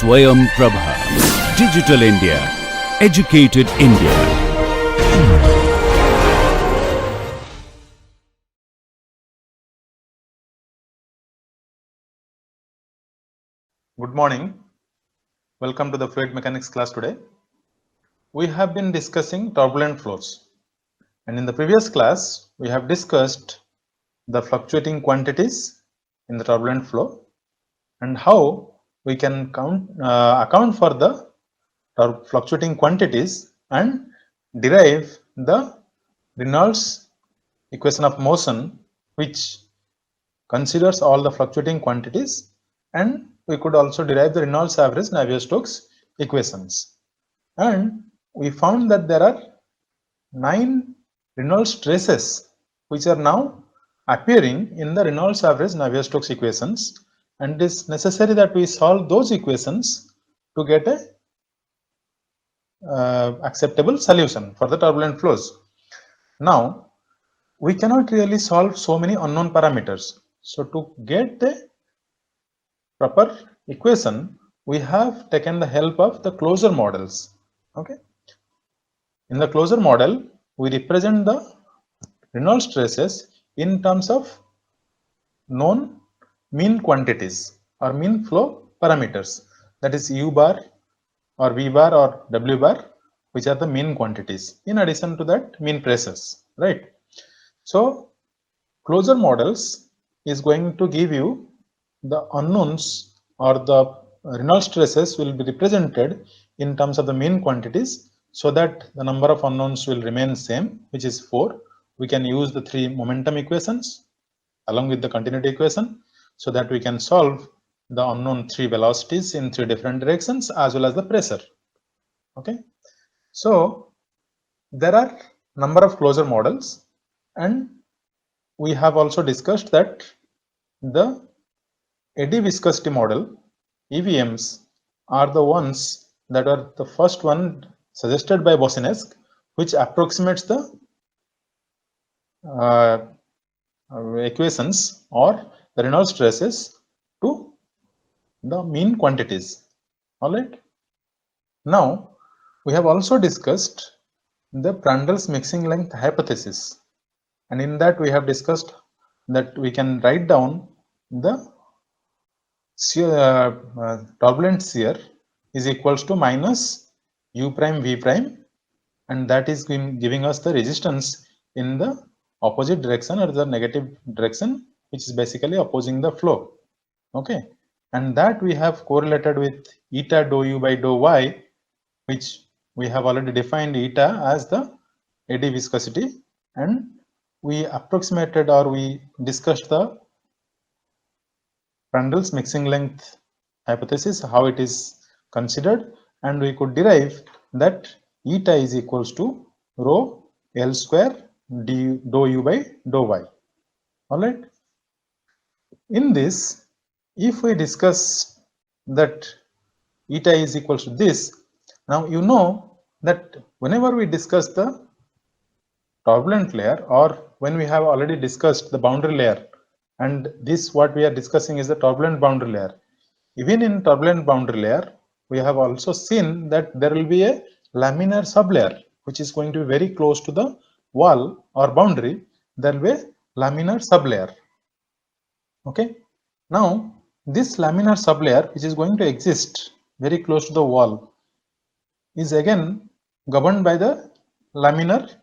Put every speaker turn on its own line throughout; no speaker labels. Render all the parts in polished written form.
Swayam Prabha. Digital India. Educated India.
Good morning. Welcome to the fluid mechanics class today. We have been discussing turbulent flows, and in the previous class we have discussed the fluctuating quantities in the turbulent flow and how we can account for the fluctuating quantities and derive the Reynolds equation of motion, which considers all the fluctuating quantities, and we could also derive the Reynolds average Navier-Stokes equations. And we found that there are 9 Reynolds traces which are now appearing in the Reynolds average Navier-Stokes equations, and it is necessary that we solve those equations to get a acceptable solution for the turbulent flows. Now, we cannot really solve so many unknown parameters. So to get the proper equation, we have taken the help of the closure models. Okay. In the closure model, we represent the Reynolds traces in terms of known mean quantities or mean flow parameters, that is U bar or V bar or W bar, which are the mean quantities. In addition to that, mean pressures, right? So closure models is going to give you the unknowns, or the Reynolds traces will be represented in terms of the mean quantities, so that the number of unknowns will remain same, which is 4. We can use the 3 momentum equations along with the continuity equation, so that we can solve the unknown 3 velocities in 3 different directions as well as the pressure. Okay, so there are number of closure models, and we have also discussed that the eddy viscosity model, EVMs, are the ones that are the first one suggested by Boussinesq, which approximates the equations or the Reynolds traces to the mean quantities. All right. Now, we have also discussed the Prandtl's mixing length hypothesis, and in that we have discussed that we can write down the turbulent shear is equals to minus U prime V prime, and that is giving us the resistance in the opposite direction or the negative direction, which is basically opposing the flow. Okay, and that we have correlated with eta dou U by dou Y, which we have already defined eta as the eddy viscosity, and we approximated or we discussed the Prandtl's mixing length hypothesis, how it is considered, and we could derive that eta is equals to rho L square dou U by dou Y. All right. In this, if we discuss that eta is equals to this, now you know that whenever we discuss the turbulent layer, or when we have already discussed the boundary layer, and this what we are discussing is the turbulent boundary layer. Even in turbulent boundary layer, we have also seen that there will be a laminar sublayer which is going to be very close to the wall or boundary. There will be a laminar sublayer. Okay. Now, this laminar sublayer which is going to exist very close to the wall is again governed by the laminar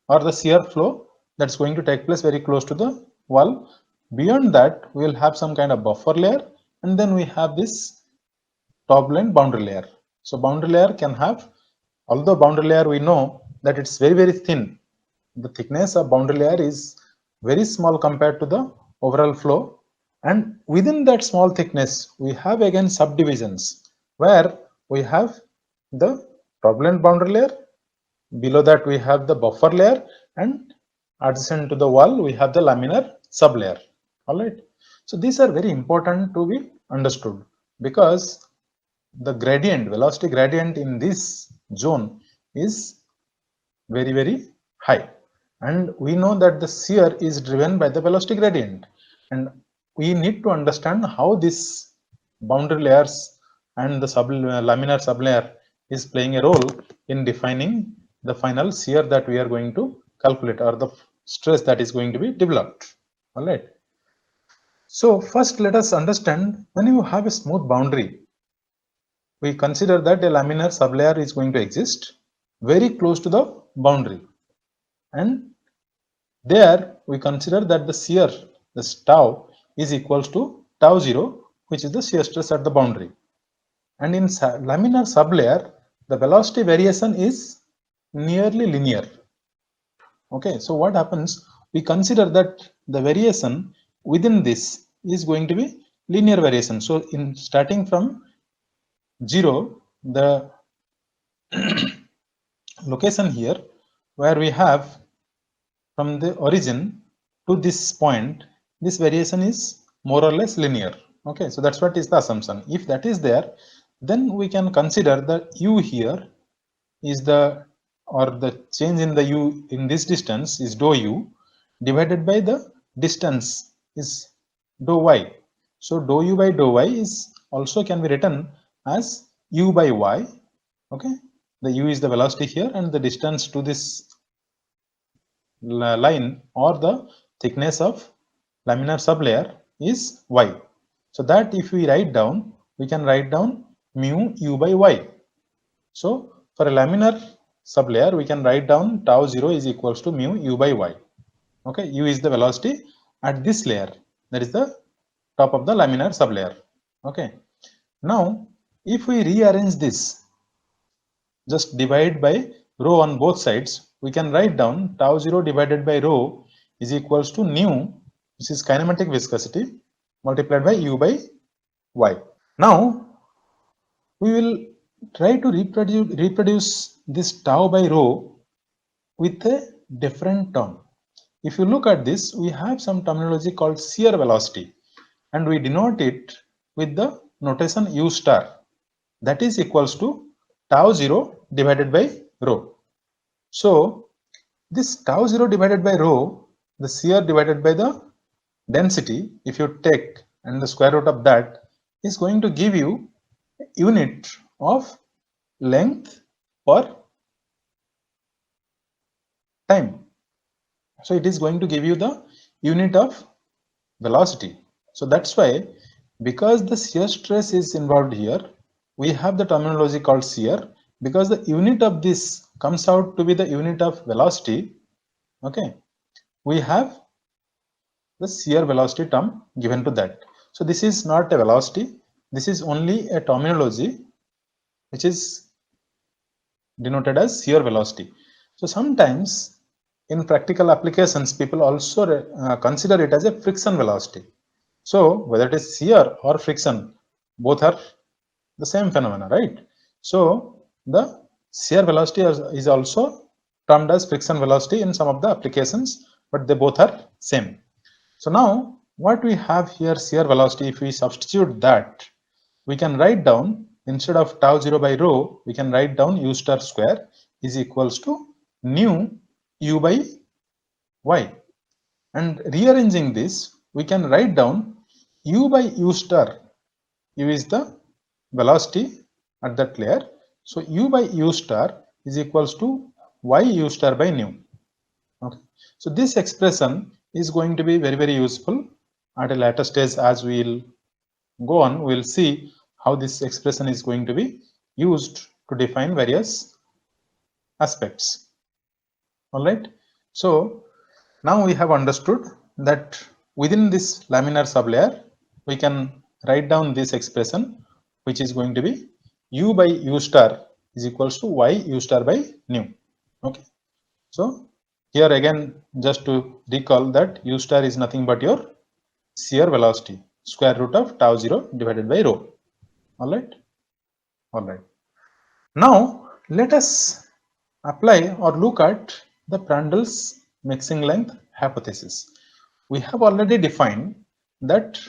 or the shear flow that's going to take place very close to the wall. Beyond that, we will have some kind of buffer layer, and then we have this turbulent boundary layer. So boundary layer can have, although boundary layer we know that it's very thin, the thickness of boundary layer is very small compared to the overall flow, and within that small thickness we have again subdivisions where we have the turbulent boundary layer, below that we have the buffer layer, and adjacent to the wall we have the laminar sublayer. All right. So these are very important to be understood, because the gradient, velocity gradient in this zone is very high, and we know that the shear is driven by the velocity gradient, and we need to understand how these boundary layers and the laminar sublayer is playing a role in defining the final shear that we are going to calculate, or the stress that is going to be developed. All right. So first let us understand, when you have a smooth boundary, we consider that a laminar sublayer is going to exist very close to the boundary, and there we consider that the shear, the tau, is equals to tau 0, which is the shear stress at the boundary. And in laminar sublayer, the velocity variation is nearly linear. Okay, so what happens? We consider that the variation within this is going to be linear variation. So in starting from 0, the location here where we have from the origin to this point, this variation is more or less linear. Okay, so that's what is the assumption. If that is there, then we can consider the u here is the, or the change in the u in this distance is dou u divided by the distance is dou y. So dou u by dou y is also can be written as u by y. Okay, the u is the velocity here, and the distance to this line or the thickness of laminar sublayer is y. So that if we write down, we can write down mu u by y. So for a laminar sublayer, we can write down tau 0 is equals to mu u by y. Okay, u is the velocity at this layer, that is the top of the laminar sublayer. Okay, now if we rearrange this, just divide by rho on both sides, we can write down tau 0 divided by rho is equals to nu, which is kinematic viscosity, multiplied by u by y. Now we will try to reproduce this tau by rho with a different term. If you look at this, we have some terminology called shear velocity, and we denote it with the notation u star, that is equals to tau 0 divided by rho. So this tau 0 divided by rho, the shear divided by the density, if you take and the square root of that, is going to give you unit of length per time. So it is going to give you the unit of velocity. So that's why, because the shear stress is involved here, we have the terminology called shear, because the unit of this comes out to be the unit of velocity. Okay, we have the shear velocity term given to that. So this is not a velocity, this is only a terminology which is denoted as shear velocity. So sometimes in practical applications, people also consider it as a friction velocity. So whether it is shear or friction, both are the same phenomena, right? So the shear velocity is also termed as friction velocity in some of the applications, but they both are same. So now what we have here, shear velocity, if we substitute that, we can write down, instead of tau 0 by rho, we can write down u star square is equals to nu u by y. And rearranging this, we can write down u by u star. U is the velocity at that layer. So u by u star is equals to y u star by nu. Okay. So this expression is going to be very useful at a later stage. As we will go on, we will see how this expression is going to be used to define various aspects. All right. So now we have understood that within this laminar sublayer, we can write down this expression, which is going to be u by u star is equals to y u star by nu. Okay. So here again, just to recall that u star is nothing but your shear velocity, square root of tau 0 divided by rho. All right. All right. Now let us apply or look at the Prandtl's mixing length hypothesis. We have already defined that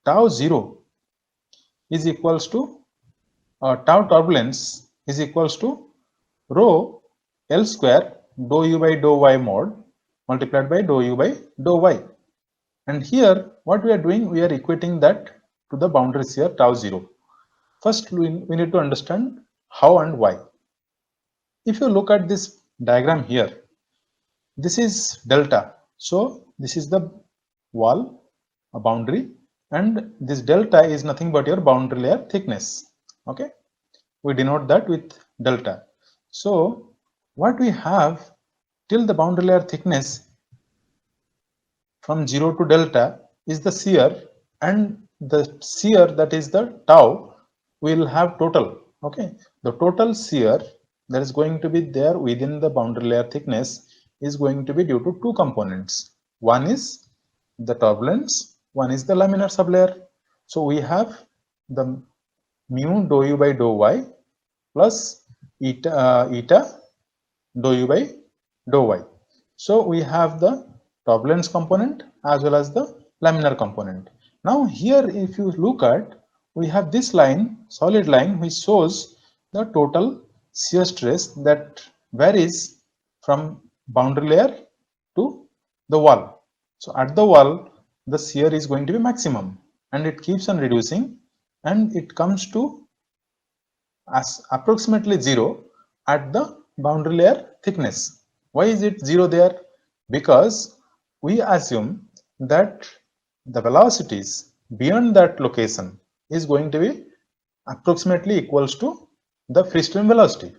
tau 0 is equals to tau turbulence is equals to rho L square dou u by dou y mod multiplied by dou u by dou y. And here what we are doing, we are equating that to the boundary shear tau 0. First, we need to understand how and why. If you look at this diagram here, this is delta. So this is the wall, a boundary, and this delta is nothing but your boundary layer thickness. Okay, we denote that with delta. So what we have till the boundary layer thickness from 0 to delta is the shear, and the shear, that is the tau, will have total. Okay, the total shear that is going to be there within the boundary layer thickness is going to be due to two components. One is the turbulence, one is the laminar sublayer. So we have the mu dou u by dou y plus eta dou u by dou y. So we have the turbulence component as well as the laminar component. Now here, if you look at, we have this line, solid line, which shows the total shear stress that varies from boundary layer to the wall. So at the wall, the shear is going to be maximum, and it keeps on reducing, and it comes to as approximately 0 at the boundary layer thickness. Why is it 0 there? Because we assume that the velocities beyond that location is going to be approximately equals to the free stream velocity.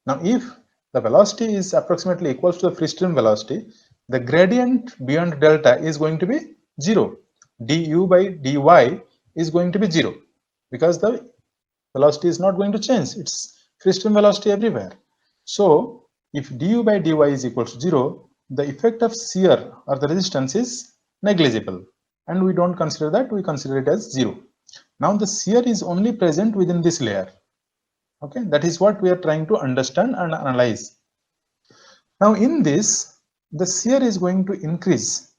Now, if the velocity is approximately equals to the free stream velocity, the gradient beyond delta is going to be 0. du by dy is going to be 0, because the velocity is not going to change. It's free stream velocity everywhere. So if du by dy is equal to 0, the effect of shear or the resistance is negligible, and we don't consider that, we consider it as 0. Now the shear is only present within this layer. Okay, that is what we are trying to understand and analyze. Now in this, the shear is going to increase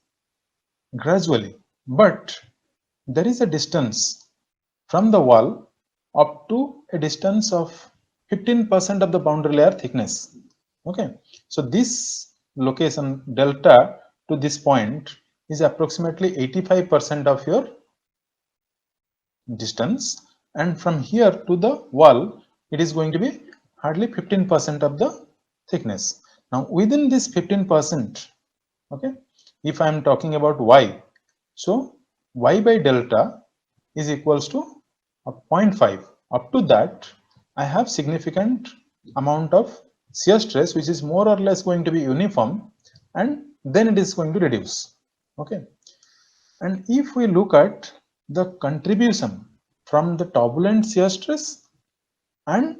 gradually, but there is a distance from the wall up to a distance of 15% of the boundary layer thickness. Okay, so this location delta to this point is approximately 85% of your distance, and from here to the wall it is going to be hardly 15% of the thickness. Now within this 15%, okay, if I am talking about y, so y by delta is equals to 0.5. Up to that, I have significant amount of shear stress, which is more or less going to be uniform, and then it is going to reduce. Okay, and if we look at the contribution from the turbulent shear stress and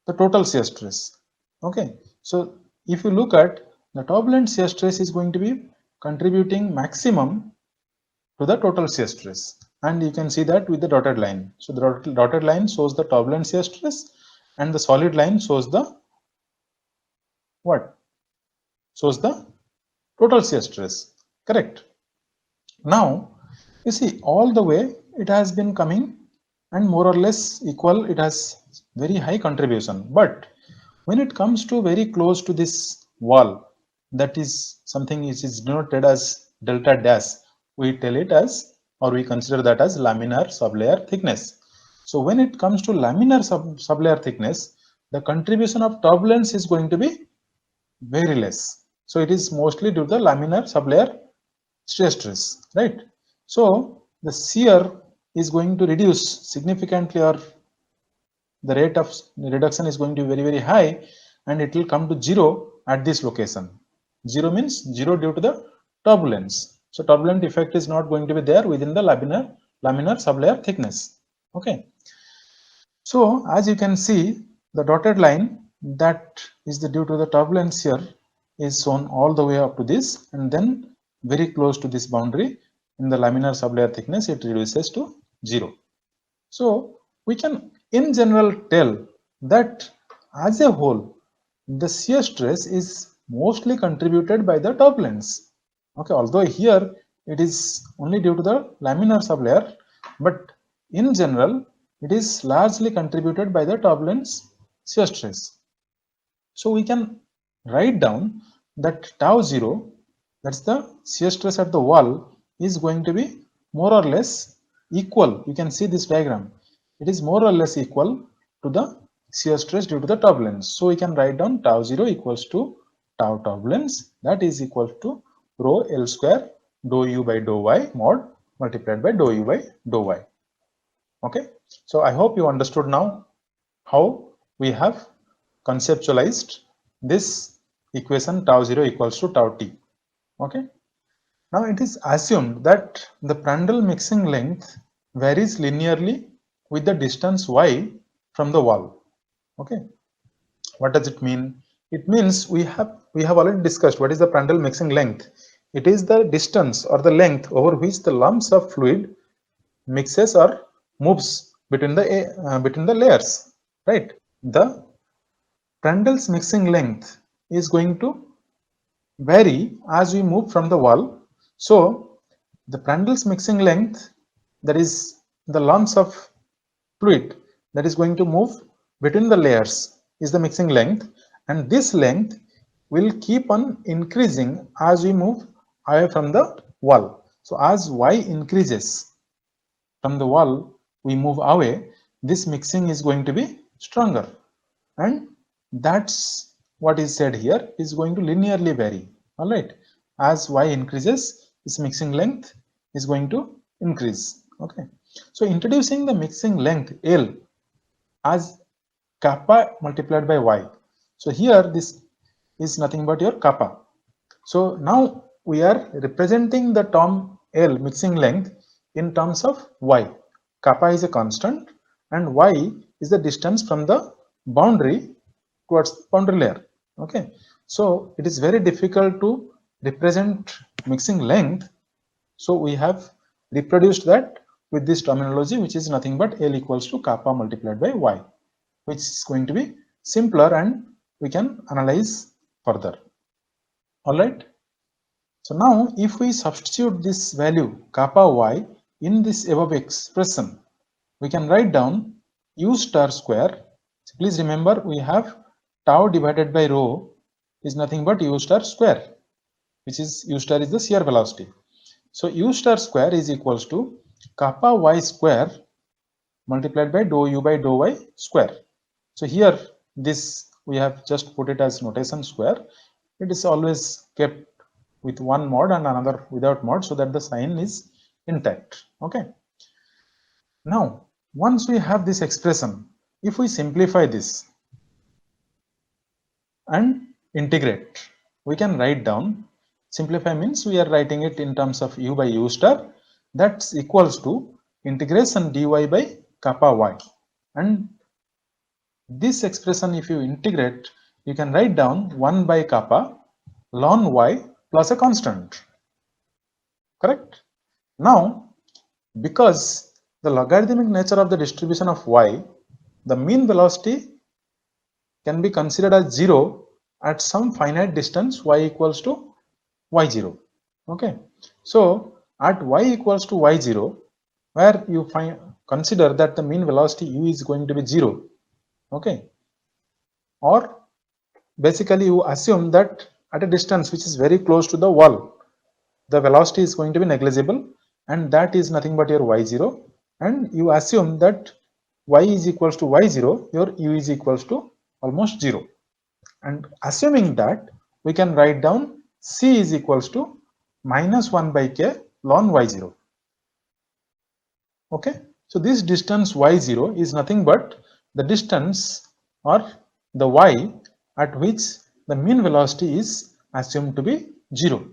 the total shear stress, okay, so if you look at the turbulent shear stress is going to be contributing maximum to the total shear stress, and you can see that with the dotted line. So the dotted line shows the turbulent shear stress, and the solid line shows the what? Shows the total shear stress. Correct. Now you see, all the way it has been coming, and more or less equal, it has very high contribution. But when it comes to very close to this wall, that is something which is denoted as delta dash, we tell it as, or we consider that as laminar sublayer thickness. So when it comes to laminar sublayer thickness, the contribution of turbulence is going to be very less. So it is mostly due to the laminar sublayer shear stress, right? So the shear is going to reduce significantly, or the rate of reduction is going to be very, very high, and it will come to 0 at this location. 0 means 0 due to the turbulence. So turbulent effect is not going to be there within the laminar sublayer thickness. Okay. So as you can see, the dotted line that is due to the turbulence here is shown all the way up to this, and then very close to this boundary in the laminar sublayer thickness it reduces to 0. So we can in general tell that as a whole the shear stress is mostly contributed by the turbulence. Okay, although here it is only due to the laminar sublayer, but in general it is largely contributed by the turbulence shear stress. So we can write down that tau 0, that's the shear stress at the wall, is going to be more or less equal. You can see this diagram. it is more or less equal to the shear stress due to the turbulence. So we can write down tau 0 equals to tau turbulence, that is equal to rho L square dou u by dou y mod multiplied by dou u by dou y. Okay, so I hope you understood now how we have conceptualized this equation tau 0 equals to tau t. Okay, now it is assumed that the Prandtl mixing length varies linearly with the distance y from the wall. Okay, what does it mean? It means we have already discussed what is the Prandtl mixing length. It is the distance or the length over which the lumps of fluid mixes or moves between the layers, right? The Prandtl's mixing length is going to vary as we move from the wall. So the Prandtl's mixing length, that is the lumps of fluid that is going to move between the layers, is the mixing length, and this length will keep on increasing as we move away from the wall. So as y increases from the wall, we move away, this mixing is going to be stronger, and that's what is said here, is going to linearly vary. All right, as y increases, this mixing length is going to increase. Okay, so introducing the mixing length L as kappa multiplied by y. So here this is nothing but your kappa. So now we are representing the term L mixing length in terms of y. Kappa is a constant and y is the distance from the boundary towards the boundary layer. Okay, so it is very difficult to represent mixing length. So we have reproduced that with this terminology, which is nothing but L equals to kappa multiplied by y, which is going to be simpler and we can analyze further. All right. So now if we substitute this value kappa y in this above expression, we can write down u star square. So please remember, we have tau divided by rho is nothing but u star square, which is u star is the shear velocity. So u star square is equals to kappa y square multiplied by dou u by dou y square. So here this we have just put it as notation square. It is always kept with one mod and another without mod, so that the sign is intact. Okay, now once we have this expression, if we simplify this and integrate, we can write down, simplify means we are writing it in terms of u by u star, that's equals to integration dy by kappa y, and this expression if you integrate, you can write down 1 by kappa ln y plus a constant. Correct? Now because the logarithmic nature of the distribution of y, the mean velocity can be considered as 0 at some finite distance y equals to y0. Okay, so at y equals to y0, where you consider that the mean velocity u is going to be 0. Okay, or basically you assume that at a distance which is very close to the wall, the velocity is going to be negligible, and that is nothing but your y0, and you assume that y is equals to y0, your u is equals to almost 0, and assuming that, we can write down c is equals to minus 1 by k ln y0. Okay, so this distance y0 is nothing but the distance or the y at which the mean velocity is assumed to be 0.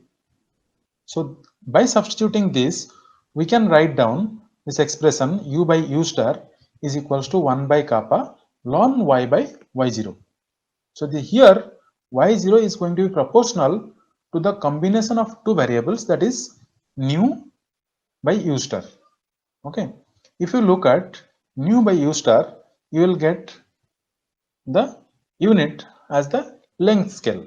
So by substituting this, we can write down this expression u by u star is equals to 1 by kappa ln y by y0. So here y0 is going to be proportional to the combination of two variables, that is nu by u star. Okay, if you look at nu by u star, you will get the unit as the length scale.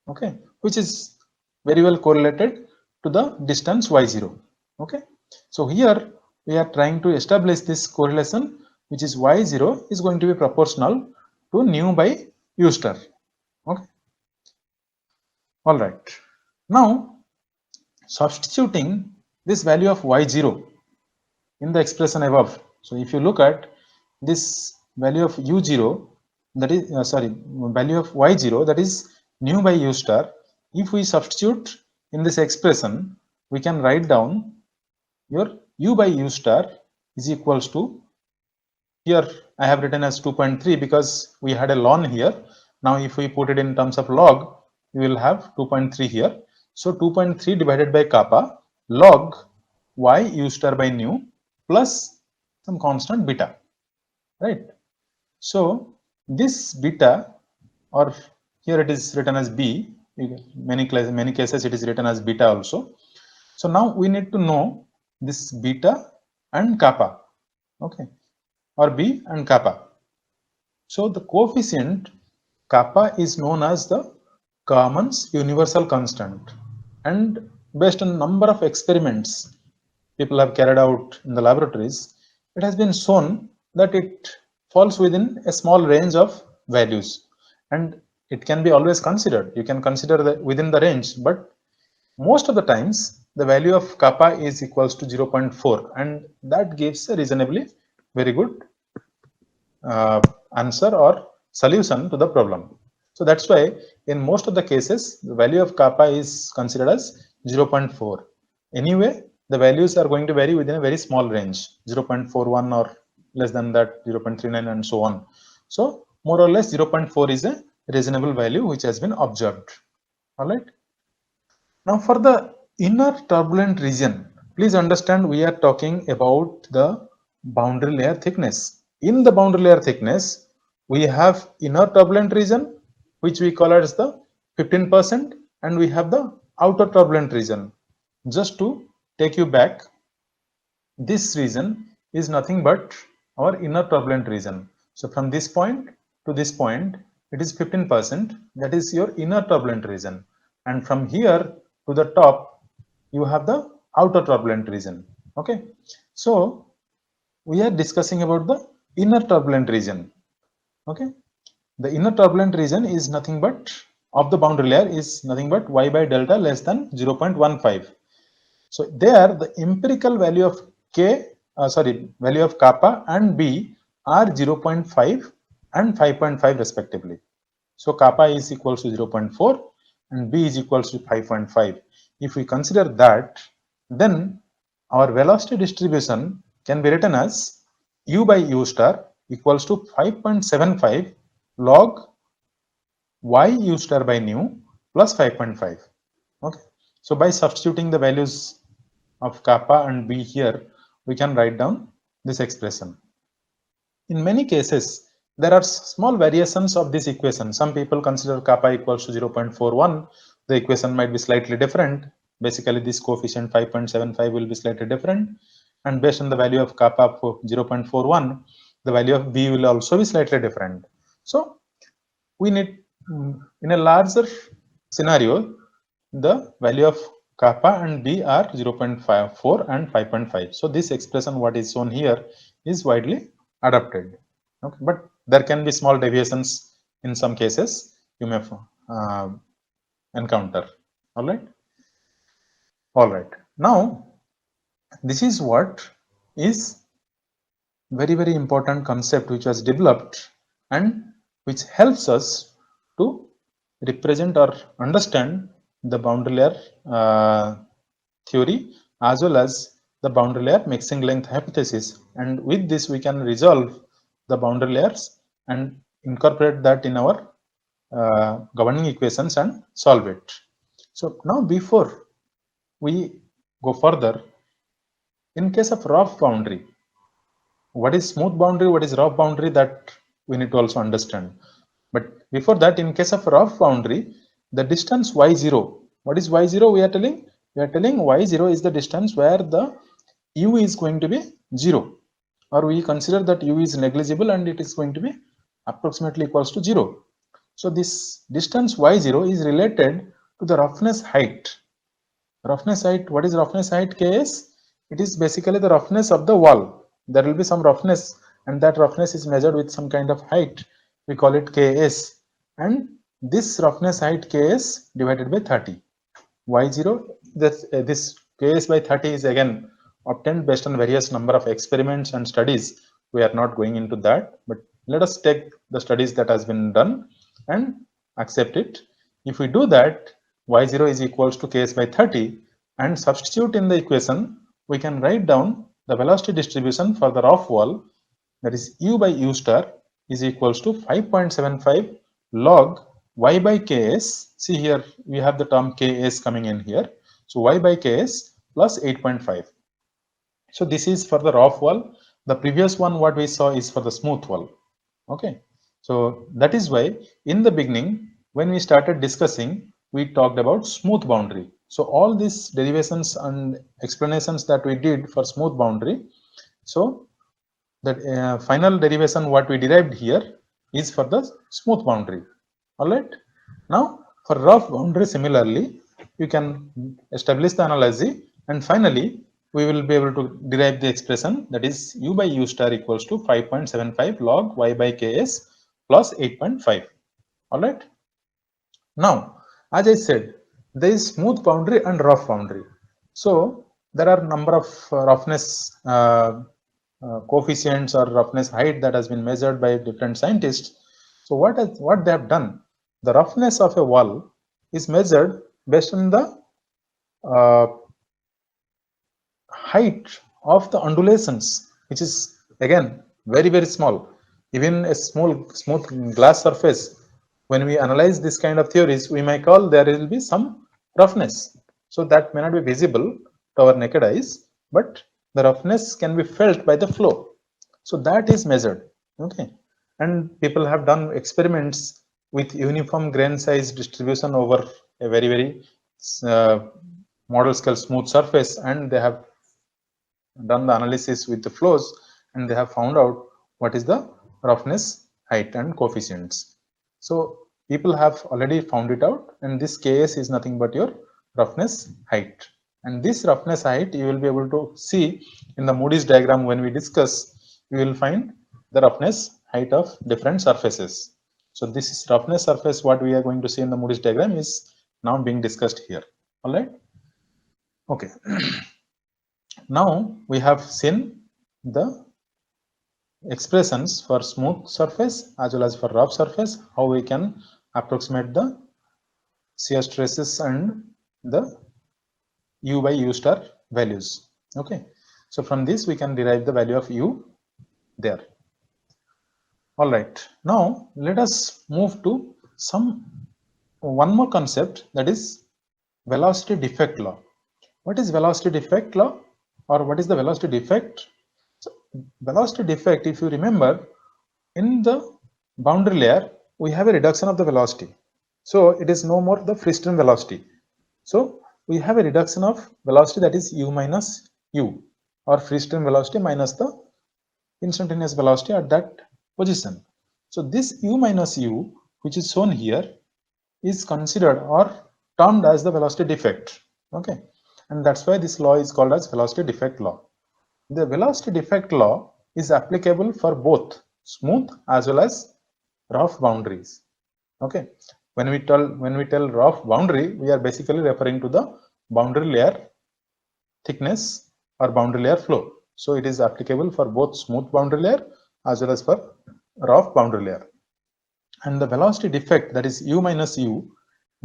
Okay, which is very well correlated to the distance y0. Okay, so here we are trying to establish this correlation, which is y0 is going to be proportional to nu by u star. Okay, all right, now substituting this value of y0 in the expression above. So if you look at this value of u0, that is value of y0, that is nu by u star. If we substitute in this expression, we can write down your u by u star is equals to, here I have written as 2.3 because we had a ln here. Now if we put it in terms of log, we will have 2.3 here. So 2.3 divided by kappa log y u star by nu plus some constant beta, right? So this beta, or here it is written as b, many cases it is written as beta also. So now we need to know this beta and kappa, okay, or b and kappa. So the coefficient kappa is known as the Kalman's universal constant, and based on number of experiments people have carried out in the laboratories, it has been shown that it falls within a small range of values, and it can be always considered. You can consider that within the range, but most of the times the value of kappa is equals to 0.4, and that gives a reasonably very good answer or solution to the problem. So that's why in most of the cases the value of kappa is considered as 0.4. Anyway, the values are going to vary within a very small range, 0.41 or less than that, 0.39 and so on. So more or less 0.4 is a reasonable value which has been observed. All right. Now for the inner turbulent region, please understand we are talking about the boundary layer thickness. In the boundary layer thickness, we have inner turbulent region, which we call as the 15%, and we have the outer turbulent region. Just to take you back, this region is nothing but our inner turbulent region. So from this point to this point, it is 15%, that is your inner turbulent region. And from here to the top, you have the outer turbulent region. Okay, so we are discussing about the inner turbulent region. Okay, the inner turbulent region is nothing but, of the boundary layer, is nothing but y by delta less than 0.15. So there the empirical value of value of kappa and b are 0.5 and 5.5 respectively. So kappa is equals to 0.4 and b is equals to 5.5. If we consider that, then our velocity distribution can be written as u by u star equals to 5.75 log y u star by nu plus 5.5. Okay, so by substituting the values of kappa and b here, we can write down this expression. In many cases, there are small variations of this equation. Some people consider kappa equals to 0.41. The equation might be slightly different. Basically, this coefficient 5.75 will be slightly different. And based on the value of kappa for 0.41, the value of b will also be slightly different. So we need, in a larger scenario, the value of kappa and b are 0.54 and 5.5. So this expression what is shown here is widely adopted. Okay, but there can be small deviations in some cases you may encounter. All right. Now this is what is very important concept which was developed and which helps us to represent or understand the boundary layer theory as well as the boundary layer mixing length hypothesis, and with this we can resolve the boundary layers and incorporate that in our governing equations and solve it. So now before we go further, in case of rough boundary, what is smooth boundary, what is rough boundary, that we need to also understand. But before that, in case of rough boundary, the distance y0, what is y0? We are telling y0 is the distance where the u is going to be 0, or we consider that u is negligible and it is going to be approximately equals to 0. So this distance y0 is related to the roughness height. Roughness height, what is roughness height? Ks. It is basically the roughness of the wall. There will be some roughness, and that roughness is measured with some kind of height. We call it Ks, and this roughness height Ks divided by 30. Y0, this Ks by 30 is again obtained based on various number of experiments and studies we are not going into that, but let us take the studies that has been done and accept it. If we do that, y0 is equals to ks by 30 and substitute in the equation, we can write down the velocity distribution for the rough wall, that is u by u star is equals to 5.75 log y by ks. See here we have the term ks coming in here. So y by ks plus 8.5. So this is for the rough wall. The previous one what we saw is for the smooth wall. Okay. So that is why in the beginning when we started discussing, we talked about smooth boundary. So all these derivations and explanations that we did for smooth boundary. So that final derivation what we derived here is for the smooth boundary. All right. Now for rough boundary similarly, you can establish the analogy and finally we will be able to derive the expression, that is u by u star equals to 5.75 log y by ks plus 8.5. All right. Now, as I said, there is smooth boundary and rough boundary. So there are number of roughness coefficients or roughness height that has been measured by different scientists. So what they have done, the roughness of a wall is measured based on the height of the undulations, which is again very small. Even a smooth glass surface, when we analyze this kind of theories, we may call there will be some roughness. So that may not be visible to our naked eyes, but the roughness can be felt by the flow. So that is measured. Okay. And people have done experiments with uniform grain size distribution over a very model scale smooth surface, and they have done the analysis with the flows and they have found out what is the roughness height and coefficients. So people have already found it out, and this ks is nothing but your roughness height. And this roughness height you will be able to see in the Moody's diagram. When we discuss, you will find the roughness height of different surfaces. So this is roughness surface what we are going to see in the Moody's diagram is now being discussed here. All right. Okay. Now we have seen the expressions for smooth surface as well as for rough surface, how we can approximate the shear stresses and the u by u star values. Okay, so from this we can derive the value of u there. All right, now let us move to one more concept, that is velocity defect law. What is velocity defect law, or what is the velocity defect? So velocity defect, if you remember, in the boundary layer we have a reduction of the velocity, so it is no more the free stream velocity. So we have a reduction of velocity, that is u minus u, or free stream velocity minus the instantaneous velocity at that position. So this u minus u, which is shown here, is considered or termed as the velocity defect. Okay, and that's why this law is called as velocity defect law. The velocity defect law is applicable for both smooth as well as rough boundaries. Okay, when we tell rough boundary, we are basically referring to the boundary layer thickness or boundary layer flow. So it is applicable for both smooth boundary layer as well as for rough boundary layer. And the velocity defect, that is u minus u,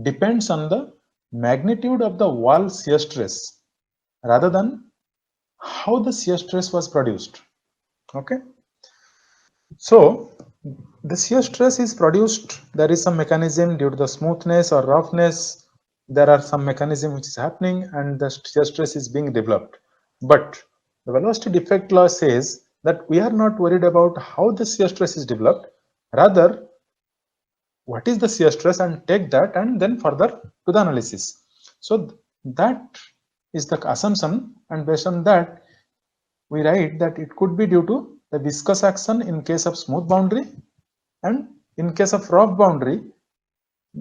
depends on the magnitude of the wall shear stress rather than how the shear stress was produced. Okay, so the shear stress is produced, there is some mechanism due to the smoothness or roughness, there are some mechanism which is happening and the shear stress is being developed. But the velocity defect law says that we are not worried about how the shear stress is developed, rather what is the shear stress, and take that and then further to the analysis. So that is the assumption, and based on that we write that it could be due to the viscous action in case of smooth boundary, and in case of rough boundary,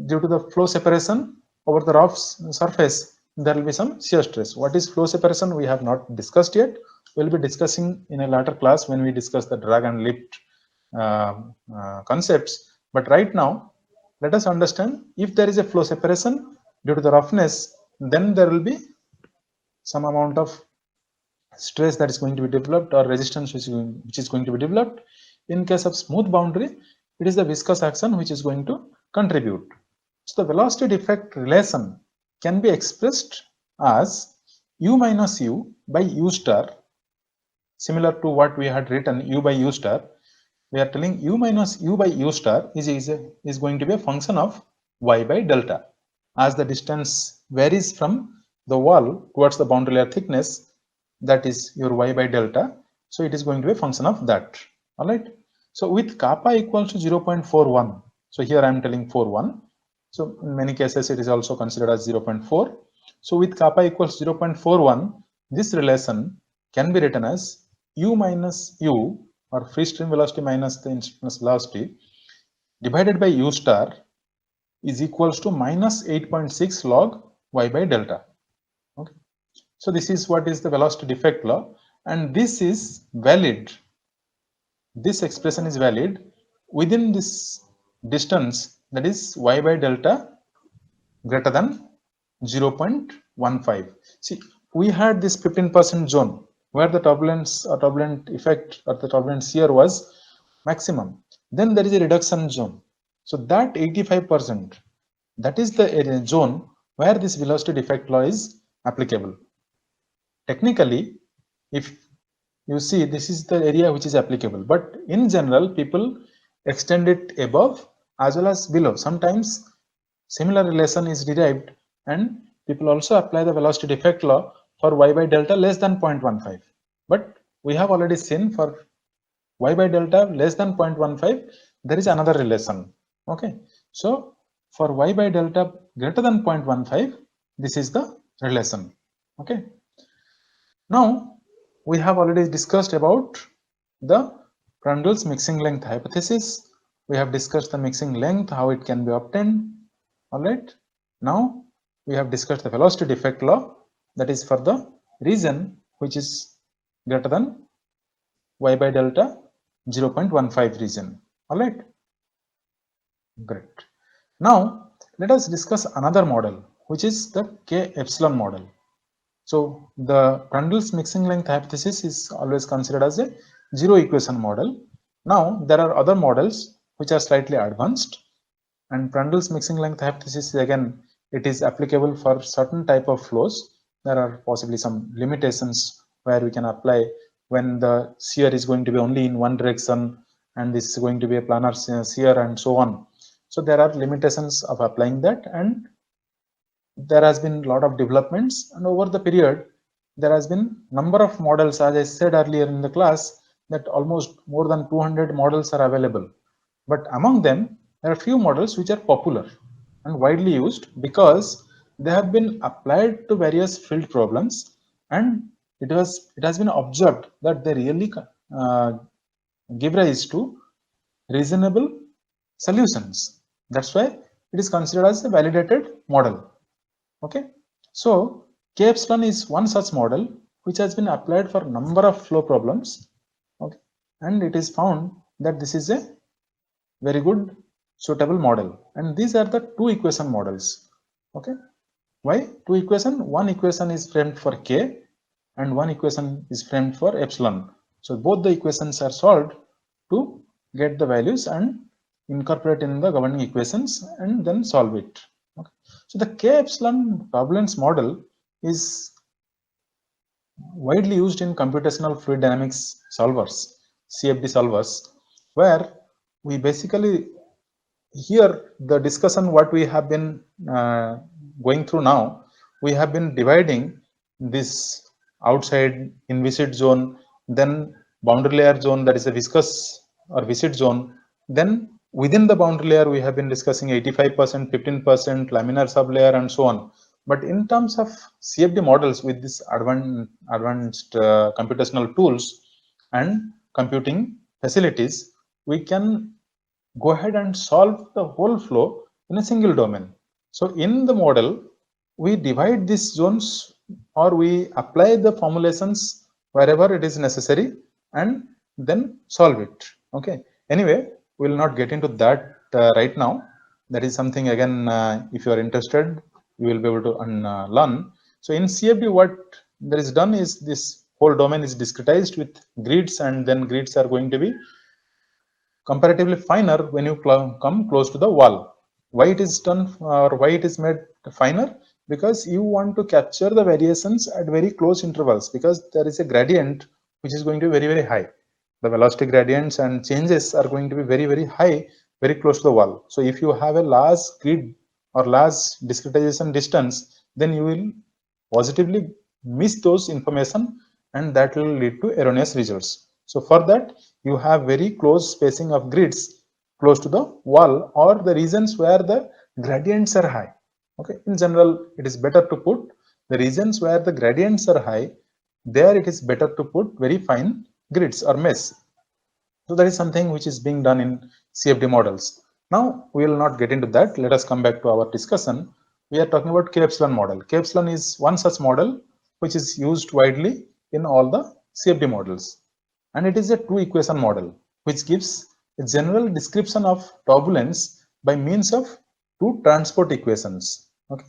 due to the flow separation over the rough surface, there will be some shear stress. What is flow separation we have not discussed yet. We'll be discussing in a later class when we discuss the drag and lift concepts. But right now, let us understand, if there is a flow separation due to the roughness, then there will be some amount of stress that is going to be developed or resistance which is going to be developed. In case of smooth boundary, it is the viscous action which is going to contribute. So the velocity defect relation can be expressed as u minus u by u star, similar to what we had written u by u star. We are telling u minus u by u star is going to be a function of y by delta. As the distance varies from the wall towards the boundary layer thickness, that is your y by delta. So it is going to be a function of that. All right. So with kappa equals to 0.41. So here I am telling 41. So in many cases it is also considered as 0.4. So with kappa equals 0.41, this relation can be written as u minus u, or free stream velocity minus the instantaneous velocity, divided by u star is equals to minus 8.6 log y by delta. Okay. So this is what is the velocity defect law, and this is valid. This expression is valid within this distance, that is y by delta greater than 0.15. See, we had this 15% zone where the turbulence or turbulent effect or the turbulent shear was maximum. Then there is a reduction zone. So that 85%, that is the area zone where this velocity defect law is applicable. Technically, if you see, this is the area which is applicable, but in general people extend it above as well as below. Sometimes similar relation is derived and people also apply the velocity defect law for y by delta less than 0.15, but we have already seen for y by delta less than 0.15 there is another relation. Okay, so for y by delta greater than 0.15, this is the relation. Okay, now we have already discussed about the Prandtl's mixing length hypothesis. We have discussed the mixing length, how it can be obtained. All right, now we have discussed the velocity defect law, that is for the region which is greater than y by delta 0.15 region. All right, great. Now let us discuss another model, which is the K epsilon model. So the Prandtl's mixing length hypothesis is always considered as a zero equation model. Now there are other models which are slightly advanced, and Prandtl's mixing length hypothesis, again, it is applicable for certain type of flows. There are possibly some limitations where we can apply when the shear is going to be only in one direction and this is going to be a planar shear and so on. So there are limitations of applying that, and there has been a lot of developments, and over the period there has been number of models. As I said earlier in the class, that almost more than 200 models are available, but among them there are few models which are popular and widely used because they have been applied to various field problems, and it has been observed that they really give rise to reasonable solutions. That's why it is considered as a validated model. Okay, so K epsilon is one such model which has been applied for number of flow problems. Okay, and it is found that this is a very good suitable model, and these are the two equation models. Okay, why two equation? One equation is framed for K and one equation is framed for epsilon. So both the equations are solved to get the values and incorporate in the governing equations and then solve it. Okay. So the K epsilon turbulence model is widely used in computational fluid dynamics solvers, CFD solvers, where we basically, here the discussion what we have been going through now, we have been dividing this outside inviscid zone, then boundary layer zone, that is a viscous or viscid zone, then within the boundary layer we have been discussing 85%, 15%, laminar sublayer and so on. But in terms of CFD models with this advanced computational tools and computing facilities, we can go ahead and solve the whole flow in a single domain. So in the model, we divide these zones or we apply the formulations wherever it is necessary and then solve it. Okay. Anyway, we will not get into that right now. That is something, again, if you are interested, you will be able to learn. So in CFD, what there is done is this whole domain is discretized with grids, and then grids are going to be comparatively finer when you come close to the wall. Why it is done, or why it is made finer? Because you want to capture the variations at very close intervals, because there is a gradient which is going to be very, very high. The velocity gradients and changes are going to be very, very high, very close to the wall. So if you have a large grid or large discretization distance, then you will positively miss those information, and that will lead to erroneous results. So for that, you have very close spacing of grids close to the wall, or the regions where the gradients are high. Okay, in general, it is better to put the regions where the gradients are high. There it is better to put very fine grids or mesh. So that is something which is being done in CFD models. Now we will not get into that. Let us come back to our discussion. We are talking about K-epsilon model. K-epsilon is one such model which is used widely in all the CFD models, and it is a two equation model which gives a general description of turbulence by means of two transport equations. Okay,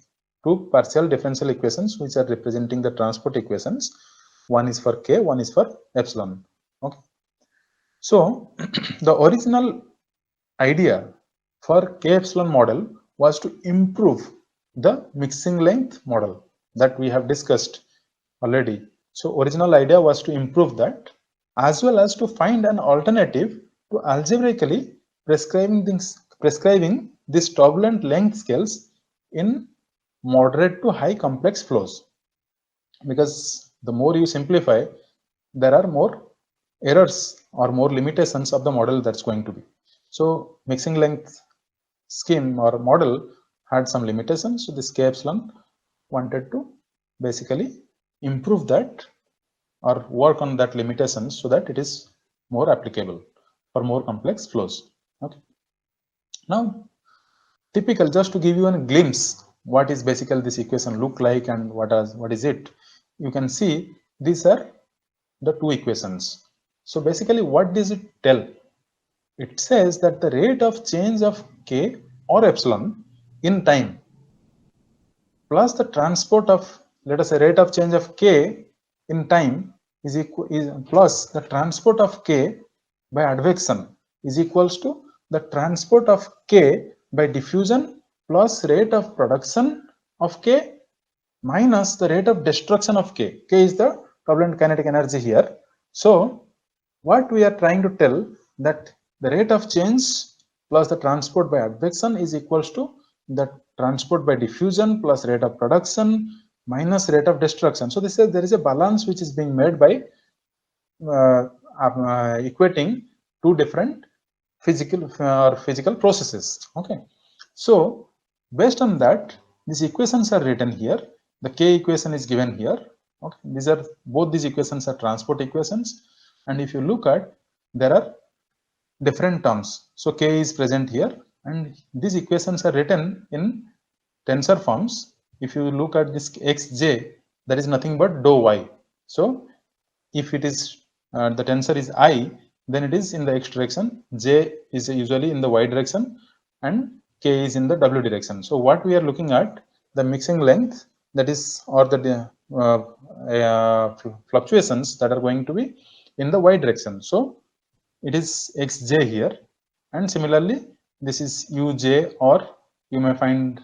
two partial differential equations which are representing the transport equations. One is for K, one is for epsilon. Okay. So the original idea for K-epsilon model was to improve the mixing length model that we have discussed already. So original idea was to improve that, as well as to find an alternative to algebraically prescribing these turbulent length scales in moderate to high complex flows. Because the more you simplify, there are more errors or more limitations of the model that's going to be. So mixing length scheme or model had some limitations. So this K-epsilon wanted to basically improve that or work on that limitation so that it is more applicable for more complex flows. Okay. Now, typical, just to give you a glimpse what is basically this equation look like and what is it, you can see these are the two equations. So basically, what does it tell? It says that the rate of change of K or epsilon in time plus the transport of, let us say, rate of change of K in time is plus the transport of K by advection is equals to the transport of K by diffusion plus rate of production of K minus the rate of destruction of K. K is the turbulent kinetic energy here. So what we are trying to tell, that the rate of change plus the transport by advection is equals to the transport by diffusion plus rate of production minus rate of destruction. So this is, there is a balance which is being made by equating two different physical processes. Okay, so based on that, these equations are written here. The K equation is given here. Okay, these are, both these equations are transport equations, and if you look at, there are different terms. So K is present here, and these equations are written in tensor forms. If you look at this xj, that is nothing but dou y. So if it is the tensor is I, then it is in the x direction, j is usually in the y direction, and k is in the w direction. So what we are looking at, the mixing length, that is, or the fluctuations that are going to be in the y direction. So it is xj here, and similarly this is uj, or you may find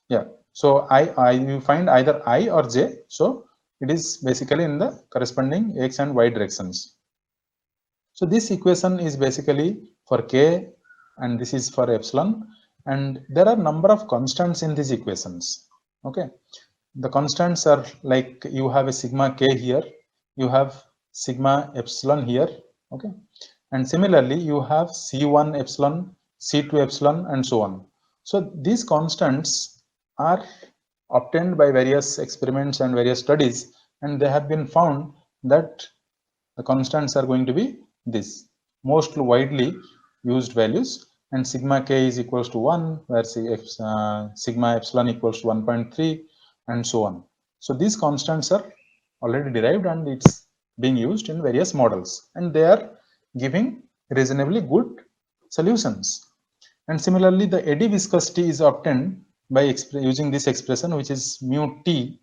yeah, so you find either I or j. So it is basically in the corresponding x and y directions. So this equation is basically for K, and this is for epsilon, and there are number of constants in these equations. Okay, the constants are like, you have a sigma K here, you have sigma epsilon here. Okay, and similarly you have C1 epsilon, C2 epsilon, and so on. So these constants are obtained by various experiments and various studies, and they have been found that the constants are going to be this most widely used values, and sigma k is equals to 1, where sigma epsilon equals to 1.3, and so on. So these constants are already derived, and it's being used in various models, and they are giving reasonably good solutions. And similarly, the eddy viscosity is obtained by using this expression, which is mu t.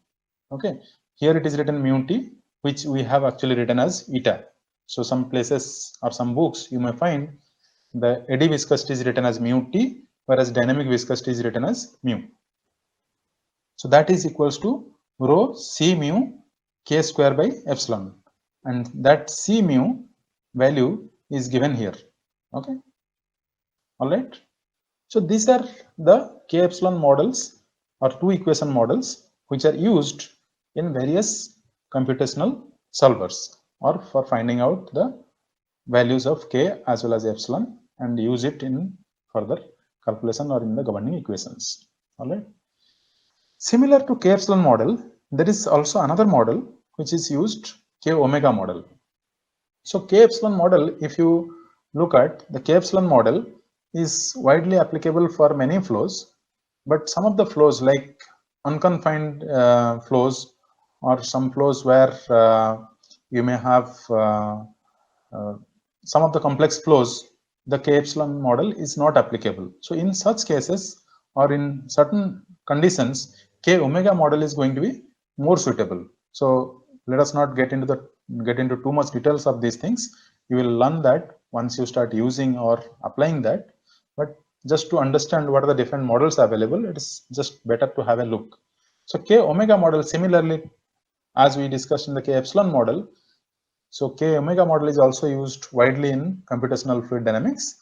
Okay, Here it is written mu t, which we have actually written as eta. So some places or some books you may find the eddy viscosity is written as mu t, whereas dynamic viscosity is written as mu. So that is equals to rho c mu k square by epsilon, and that c mu value is given here. Okay, all right. So these are the k epsilon models or two equation models which are used in various computational solvers or for finding out the values of k as well as epsilon and use it in further calculation or in the governing equations. All right. Similar to k epsilon model, there is also another model which is used, k omega model. So k epsilon model, if you look at the k epsilon model, is widely applicable for many flows, but some of the flows like unconfined flows or some flows where you may have some of the complex flows, the k epsilon model is not applicable. So in such cases or in certain conditions, k omega model is going to be more suitable. So let us not get into too much details of these things. You will learn that once you start using or applying that. But just to understand what are the different models available, it is just better to have a look. So k omega model, similarly as we discussed in the k epsilon model, so k omega model is also used widely in computational fluid dynamics,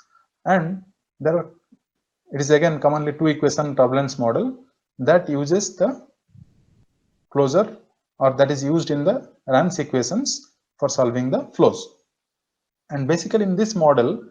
and it is again commonly two equation turbulence model that uses the closure or that is used in the Rans equations for solving the flows. And basically in this model,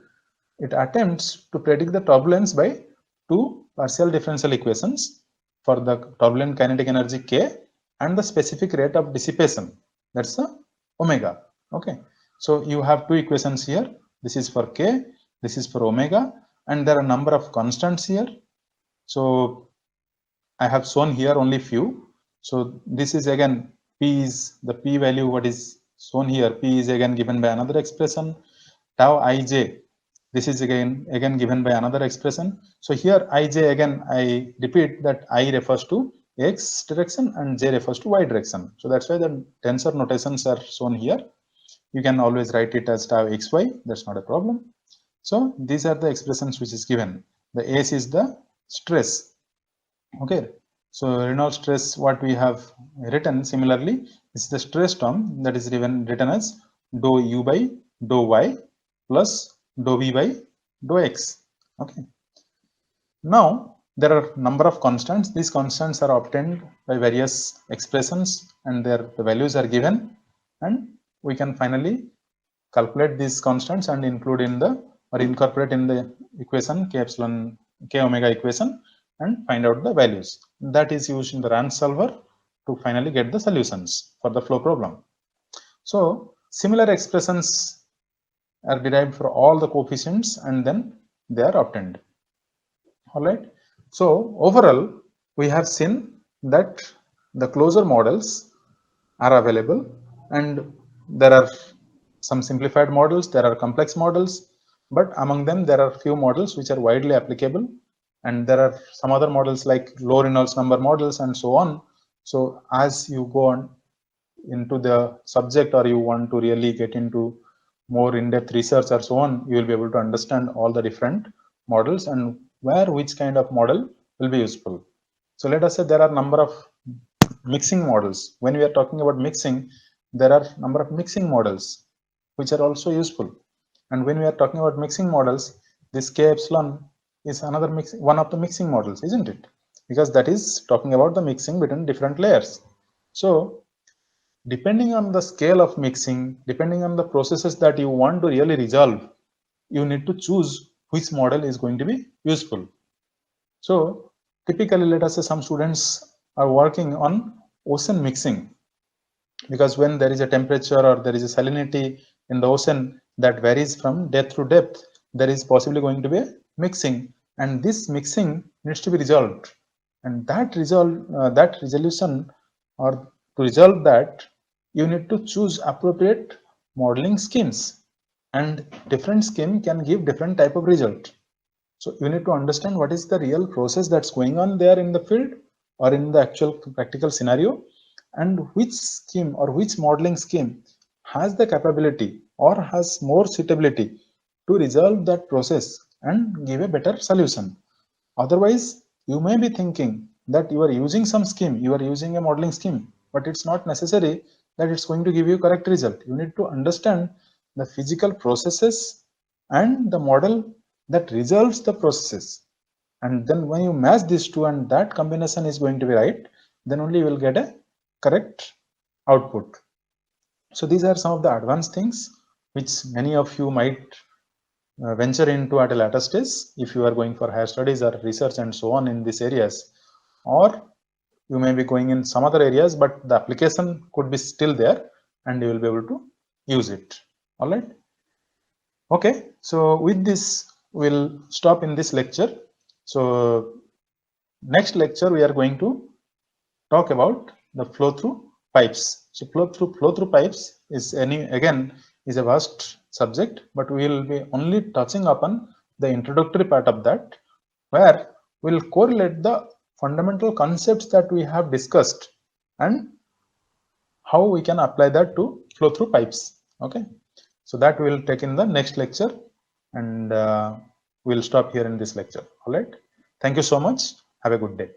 it attempts to predict the turbulence by two partial differential equations for the turbulent kinetic energy K and the specific rate of dissipation, that's the omega. Okay, so you have two equations here. This is for K, this is for omega, and there are a number of constants here. So I have shown here only few. So this is again P is the P value, what is shown here, P is again given by another expression. Tau ij, this is again given by another expression. So here ij, again I repeat that I refers to x direction and j refers to y direction. So that's why the tensor notations are shown here. You can always write it as tau xy, that's not a problem. So these are the expressions which is given. The S is the stress. Okay, so Reynolds stress, what we have written similarly is the stress term that is written as dou u by dou y plus dou v by dou x. Okay, now there are number of constants. These constants are obtained by various expressions and the values are given, and we can finally calculate these constants and include in the or incorporate in the equation k epsilon k omega equation and find out the values. That is used in the Rans solver to finally get the solutions for the flow problem. So similar expressions are derived for all the coefficients and then they are obtained. All right. So overall, we have seen that the closure models are available, and there are some simplified models, there are complex models, but among them there are few models which are widely applicable, and there are some other models like low Reynolds number models and so on. So as you go on into the subject or you want to really get into more in-depth research or so on, you will be able to understand all the different models and where which kind of model will be useful. So let us say there are number of mixing models. When we are talking about mixing, there are number of mixing models which are also useful. And when we are talking about mixing models, this k epsilon is another one of the mixing models, isn't it? Because that is talking about the mixing between different layers. So depending on the scale of mixing, depending on the processes that you want to really resolve, you need to choose which model is going to be useful. So typically, let us say some students are working on ocean mixing, because when there is a temperature or there is a salinity in the ocean that varies from depth to depth, there is possibly going to be a mixing, and this mixing needs to be resolved. And that resolution, or to resolve that, you need to choose appropriate modeling schemes, and different scheme can give different type of result. So you need to understand what is the real process that's going on there in the field or in the actual practical scenario, and which scheme or which modeling scheme has the capability or has more suitability to resolve that process and give a better solution. Otherwise, you may be thinking that you are using some scheme, you are using a modeling scheme, but it's not necessary that it's going to give you correct result. You need to understand the physical processes and the model that resolves the processes. And then when you match these two and that combination is going to be right, then only you will get a correct output. So these are some of the advanced things which many of you might venture into at a later stage if you are going for higher studies or research and so on in these areas, or you may be going in some other areas, but the application could be still there and you will be able to use it. All right. Okay, so with this we'll stop in this lecture. So next lecture we are going to talk about the flow through pipes. So flow through pipes is again is a vast subject, but we will be only touching upon the introductory part of that, where we'll correlate the fundamental concepts that we have discussed and how we can apply that to flow through pipes. Okay, so that we'll take in the next lecture, and we'll stop here in this lecture. All right, thank you so much. Have a good day.